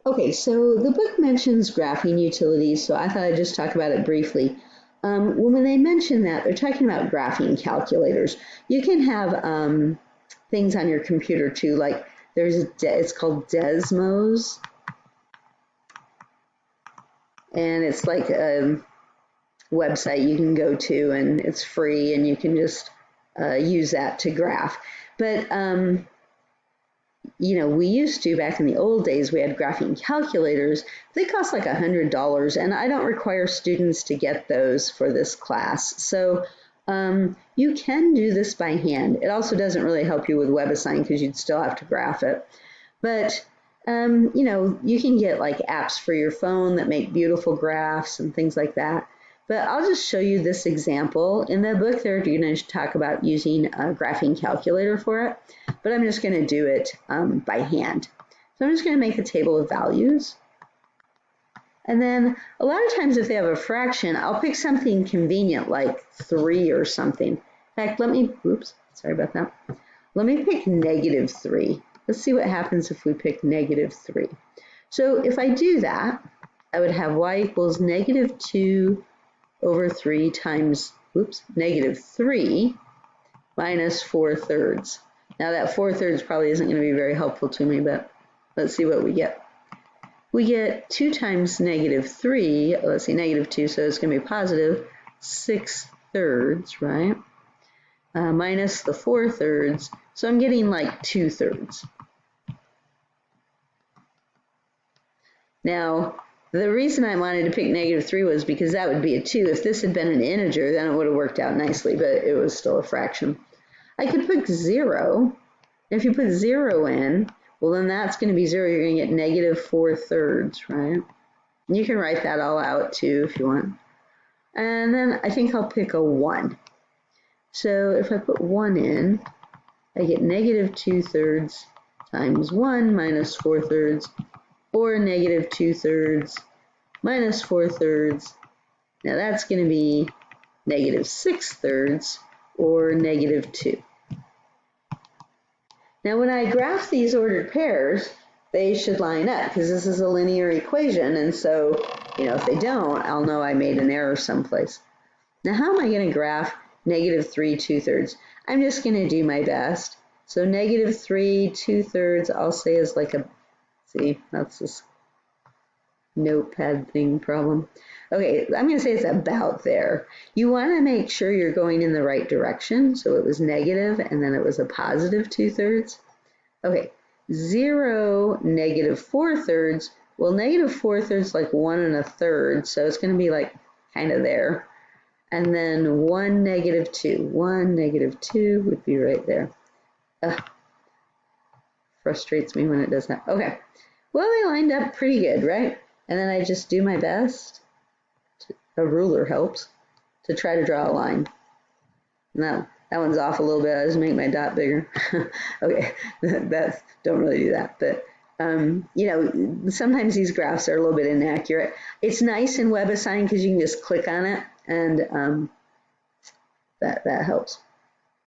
Okay, so the book mentions graphing utilities, so I thought I'd just talk about it briefly. When they mention that, they're talking about graphing calculators. You can have things on your computer too, like it's called Desmos, and it's like a website you can go to, and it's free, and you can just use that to graph. But we used to, back in the old days, we had graphing calculators. They cost like $100, and I don't require students to get those for this class. So you can do this by hand. It also doesn't really help you with WebAssign because you'd still have to graph it. But you can get like apps for your phone that make beautiful graphs and things like that. But I'll just show you this example. In the book, they're going to talk about using a graphing calculator for it, but I'm just going to do it by hand. So I'm just going to make a table of values. And then a lot of times if they have a fraction, I'll pick something convenient like 3 or something. In fact, sorry about that. Let me pick -3. Let's see what happens if we pick -3. So if I do that, I would have y equals -2 over 3 times, -3 minus 4/3. Now that 4/3 probably isn't going to be very helpful to me, but let's see what we get. We get 2 times -3, let's see, -2, so it's going to be positive 6/3, right? Minus the 4/3, so I'm getting like 2/3. Now, the reason I wanted to pick -3 was because that would be a 2. If this had been an integer, then it would have worked out nicely, but it was still a fraction. I could put 0. If you put 0 in, well, then that's going to be 0. You're going to get -4/3, right? And you can write that all out too if you want. And then I think I'll pick a 1. So if I put 1 in, I get -2/3 times 1 minus 4/3, or -2/3 minus 4/3. Now that's going to be -6/3, or -2. Now when I graph these ordered pairs, they should line up because this is a linear equation, and so if they don't, I'll know I made an error someplace. Now how am I going to graph -3 2/3? I'm just going to do my best. So -3 2/3, I'll say is like a, see, that's this notepad thing problem. Okay, I'm going to say it's about there. You want to make sure you're going in the right direction. So it was negative, and then it was a positive 2/3. Okay, 0 -4/3. Well, -4/3 like 1 1/3, so it's going to be like kind of there. And then 1 -2. 1 -2 would be right there. Frustrates me when it does that. Okay, well, they lined up pretty good, right? And then I just do my best. A ruler helps to try to draw a line. No, that one's off a little bit. I just make my dot bigger. Okay, don't really do that. But sometimes these graphs are a little bit inaccurate. It's nice in WebAssign because you can just click on it, and that helps.